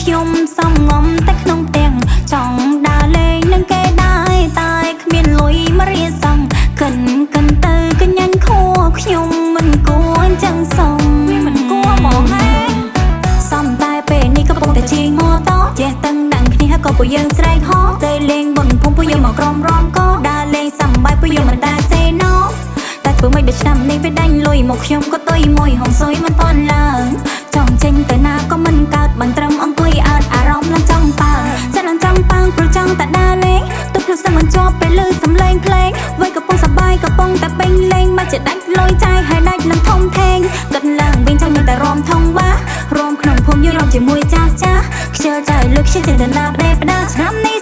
ខ្ញុំសំងំតែក្នុងផ្ទាំងចង់ដើរលេងនឹងគេដែរតែគ្មានលុយមករៀនសងកិនទៅកញ្ញាញ់ខួខ្ញុំមិនគួរចឹងសំវាមិនគួរហ្មងហើយសំតែពេលនេះក៏កំពុងតែជិះម៉ូតូចេះតឹងដឹងគ្នាក៏ពួកយើងស្រែកហោទៅលេងបុនភូមិពួកយើងមកក្រុមរំក៏ដើរលេងសំបាយពួកយើងមិនដែលសេណូតែធ្វើមិនដូចឆ្នាំនេះវាដាញ់លុយមកខ្ញុំក៏ទុយមួយហងស៊ុយមិនតន់ឡើងចង់ចេញទៅណាក៏មិនកើតមិនត្រឹមអង្គុយអើតអារម្មណ៍ឡើងចង់ប៉ាចិត្តឡើងចង់ប៉ាងព្រោះចង់តែដើរលេងទុកក្នុងសឹងមិនជាប់ពេលឮសំឡេងភ្លេងវ័យកំពុងសប្បាយកំពុងតែពេញលេងមកជាដាច់លុយចាយហើយដាច់នឹងធំធេងគិតឡើងវិញចង់តែរំថងបារំក្នុងភូមិយើងរំជាមួយចាស់ខ្ជិលใจលុយខ្ជិលទៅណាដេបដាឆ្នាំនេះ